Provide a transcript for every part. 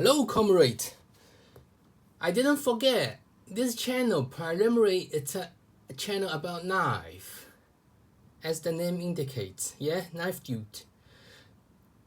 Hello, comrade. I didn't forget. This channel primarily it's a channel about knife, as the name indicates. Yeah, knife dude.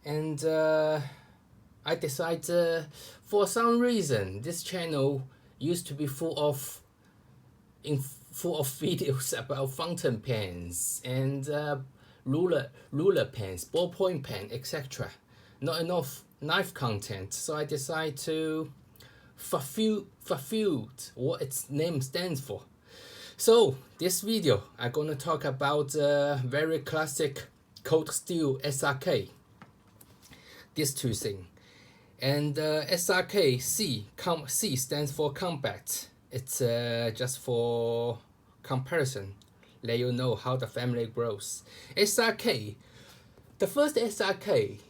And I decided for some reason this channel used to be full of videos about fountain pens and ruler pens, ballpoint pen, etc. Not enough knife content, so I decided to fulfill what its name stands for. So this video I'm gonna talk about very classic cold steel SRK. These two things. And SRK C stands for combat. It's just for comparison, let you know how the family grows. SRK, the first SRK,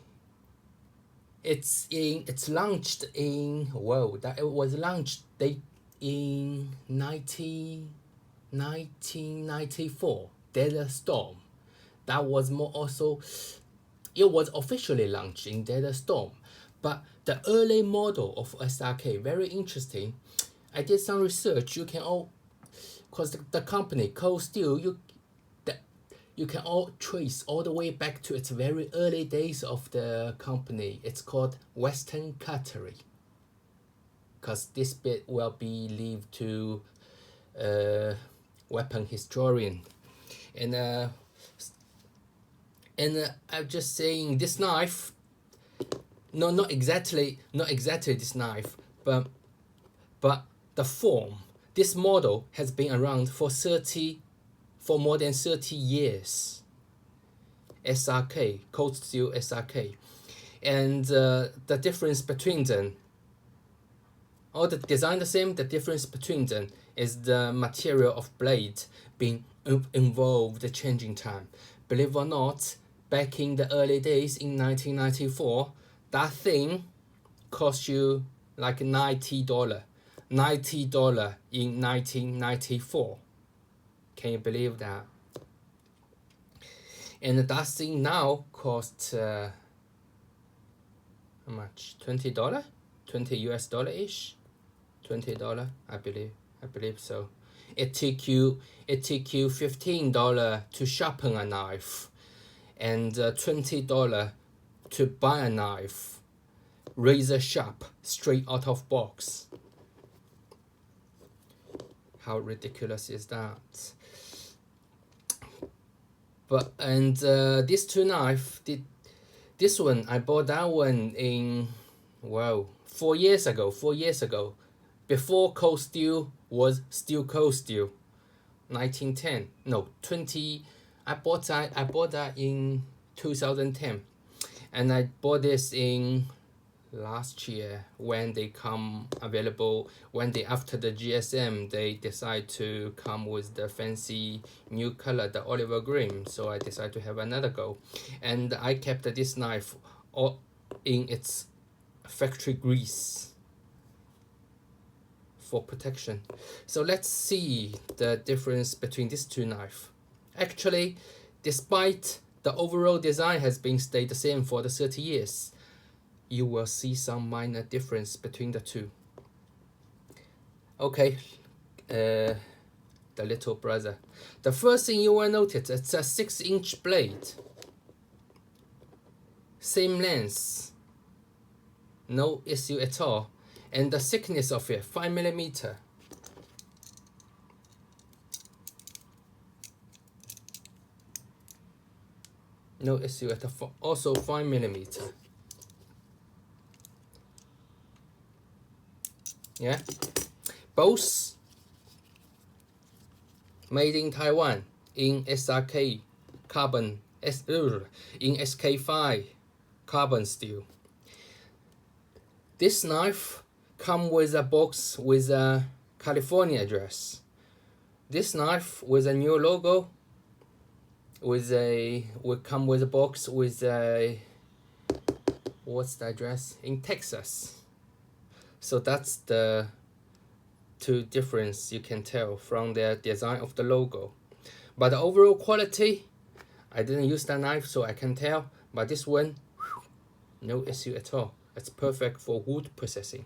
it's launched in it was launched in 1994. Desert Storm. That was more also. It was officially launched in Desert Storm, but the early model of SRK very interesting. I did some research. You can all, cause the company Cold Steel, you can all trace all the way back to its very early days of the company. It's called Western Cutlery. Cause this bit will be leave to weapon historian, and I'm just saying this knife. No, not exactly this knife, but the form. This model has been around for more than 30 years. SRK, Cold Steel SRK, and the difference between them. All the design the same. The difference between them is the material of blade being involved changing time. Believe it or not, back in the early days in 1994, that thing cost you like $90. $90 in 1994. Can you believe that? And that thing now costs how much? $20? $20 ish? $20, I believe so. It take you $15 to sharpen a knife, and $20 to buy a knife, razor sharp, straight out of box. How ridiculous is that? But these two knives, this one I bought that one in 4 years ago. Before Cold Steel was still Cold Steel. 1910, no 20. I bought that in 2010, and I bought this in last year when they come available. When they after the GSM, they decide to come with the fancy new color, the olive green. So I decided to have another go, and I kept this knife all in its factory grease for protection. So let's see the difference between these two knives. Actually, despite the overall design has been stayed the same for the 30 years, you will see some minor difference between the two. Okay, the little brother. The first thing you will notice, it's a 6-inch blade. Same length, no issue at all. And the thickness of it, 5mm. No issue at all. Also 5mm. Yeah, both made in Taiwan in SRK carbon, in SK5 carbon steel. This knife come with a box with a California address. This knife with a new logo will come with a box with a, what's the address? In Texas. So that's the two difference you can tell from the design of the logo. But the overall quality, I didn't use that knife so I can tell, but this one, no issue at all. It's perfect for wood processing.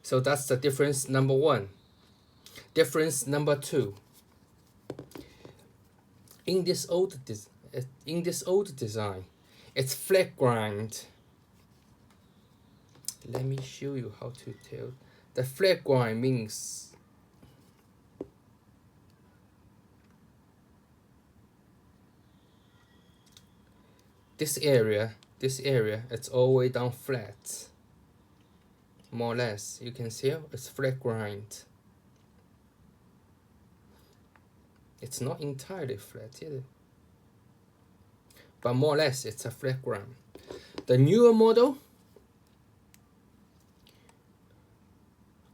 So that's the difference number one. Difference number two. In this old design, it's flat grind. Let me show you how to tell. The flat grind means this area, it's all the way down flat. More or less, you can see it's flat grind. It's not entirely flat either, but more or less it's a flat grind. The newer model,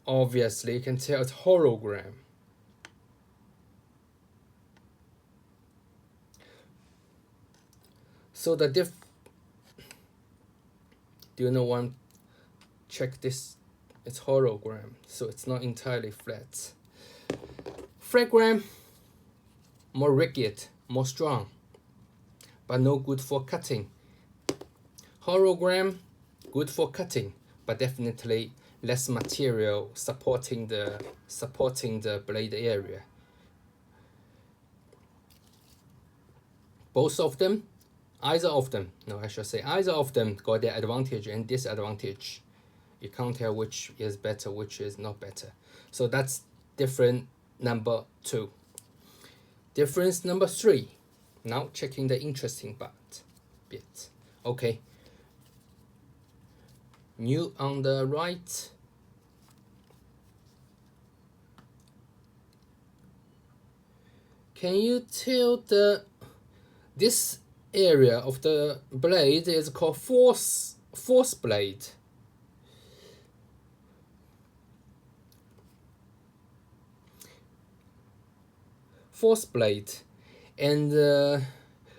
obviously you can tell it's hologram. So the do you know one? Check this, it's hologram, so it's not entirely flat. Flatgram, more rigid, more strong, but no good for cutting. Hologram, good for cutting, but definitely less material supporting the blade area. Both of them, either of them got their advantage and disadvantage. You can't tell which is better, which is not better. So that's difference number two. Difference number three. Now checking the interesting bit. Okay. New on the right. Can you tell this area of the blade is called force blade? Force blade, and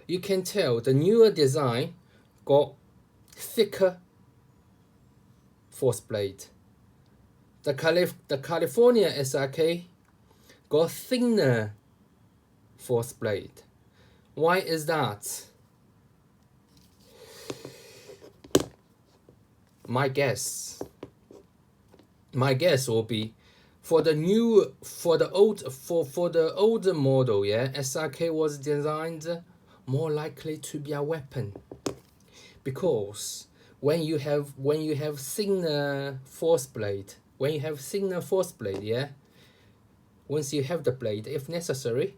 you can tell the newer design got thicker force blade. The California SRK got thinner force blade. Why is that? My guess will be for the older model, yeah, SRK was designed more likely to be a weapon, because when you have thinner force blade, yeah, once you have the blade, if necessary,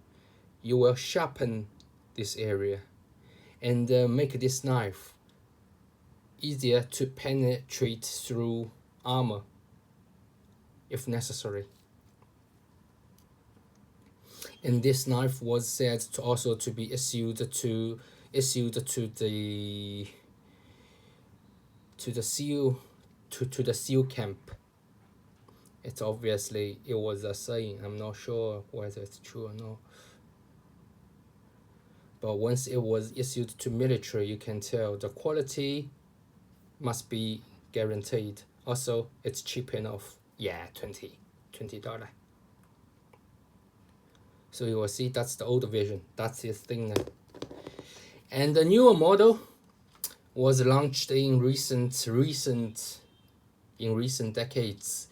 you will sharpen this area and make this knife easier to penetrate through armor if necessary. And this knife was said to also to be issued to the SEAL camp. It was a saying. I'm not sure whether it's true or not. But once it was issued to military, you can tell the quality must be guaranteed. Also, it's cheap enough. Yeah, $20. So you will see that's the old version. That's his thing now. And the newer model was launched in recent decades.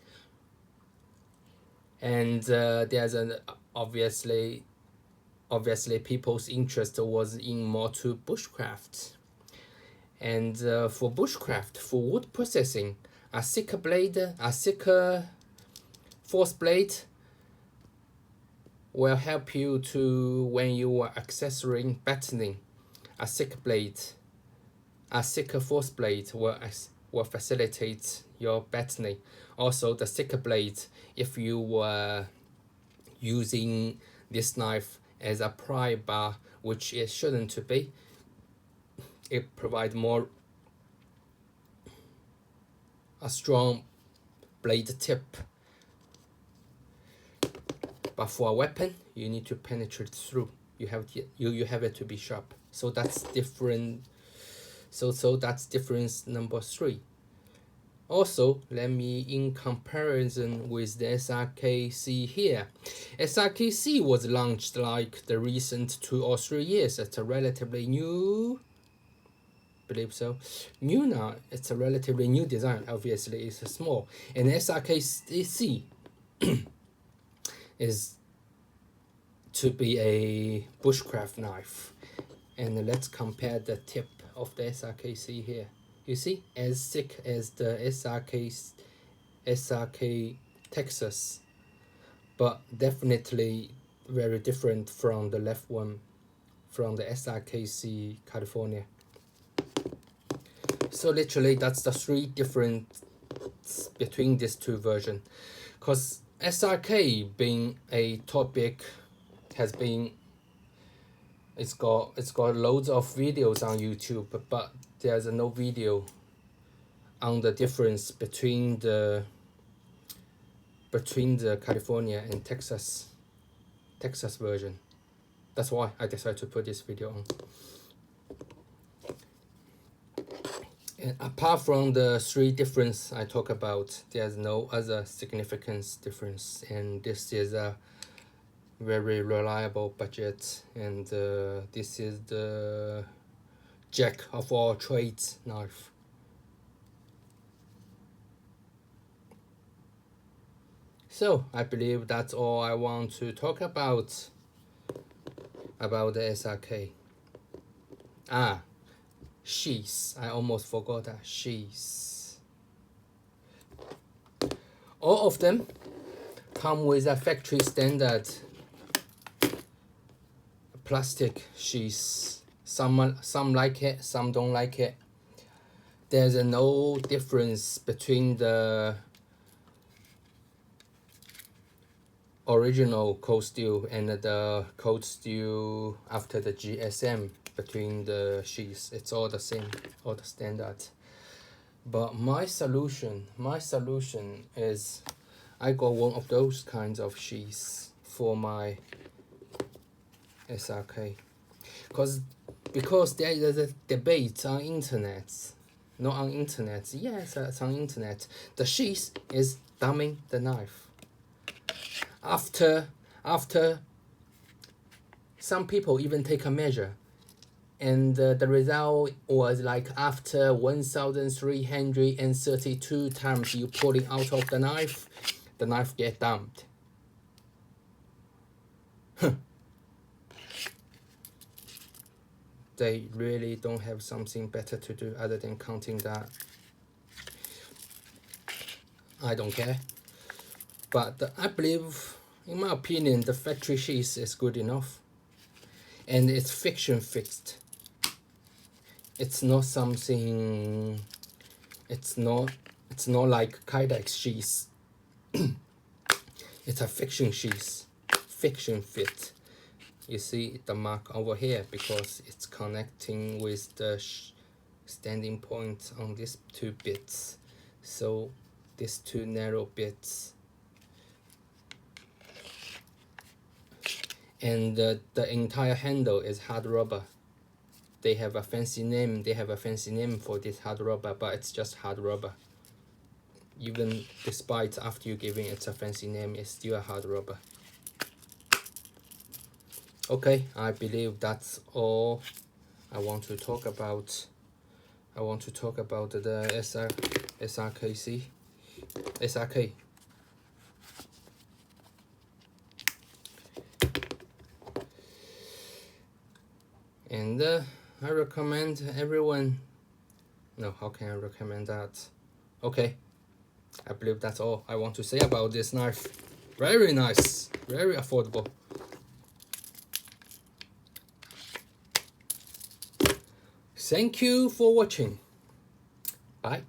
And there's an obviously people's interest was in more to bushcraft. And for bushcraft, for wood processing, a thicker force blade will help you to, when you are accessoring battening, a thicker force blade will facilitate your battening. Also, the thicker blade, if you were using this knife as a pry bar, which it shouldn't to be, it provides a strong blade tip. But for a weapon, you need to penetrate through. You have it to be sharp. So that's different. So that's difference number three. Also, let me in comparison with the SRKC here. SRKC was launched like the recent 2 or 3 years. It's a relatively new believe so. New now, it's a relatively new design. Obviously, it's small. And SRK is to be a bushcraft knife. And let's compare the tip of the SRKC here. You see, as thick as the SRK Texas, but definitely very different from the left one, from the SRKC California. So literally that's the three difference between these two versions. Because SRK being a topic has been, it's got loads of videos on YouTube, but there's no video on the difference between the California and Texas version. That's why I decided to put this video on. And apart from the three difference I talk about, there's no other significant difference, and this is a very reliable budget, and this is the jack of all trades knife. So I believe that's all I want to talk about the SRK. Sheaths. I almost forgot that. Sheaths. All of them come with a factory standard plastic sheaths. Some like it, some don't like it. There's no difference between the original cold steel and the cold steel after the GSM. Between the sheaths, it's all the same, all the standard. But my solution is I got one of those kinds of sheaths for my SRK, because there is a debate on internet, not on internet, yes, it's on internet. The sheath is dumbing the knife. After some people even take a measure, and the result was like after 1,332 times you pulling out of the knife get dumped. They really don't have something better to do other than counting that. I don't care. But I believe, in my opinion, the factory sheath is good enough. And it's friction fixed. It's not something, it's not like Kydex sheath. It's a friction sheath, friction fit. You see the mark over here because it's connecting with the standing point on these two bits. So these two narrow bits. And the entire handle is hard rubber. They have a fancy name. For this hard rubber, but it's just hard rubber. Even despite after you giving it a fancy name, it's still a hard rubber. Okay, I believe that's all I want to talk about. I want to talk about the SRK. And I recommend everyone. No, how can I recommend that? Okay, I believe that's all I want to say about this knife. Very nice, very affordable. Thank you for watching. Bye.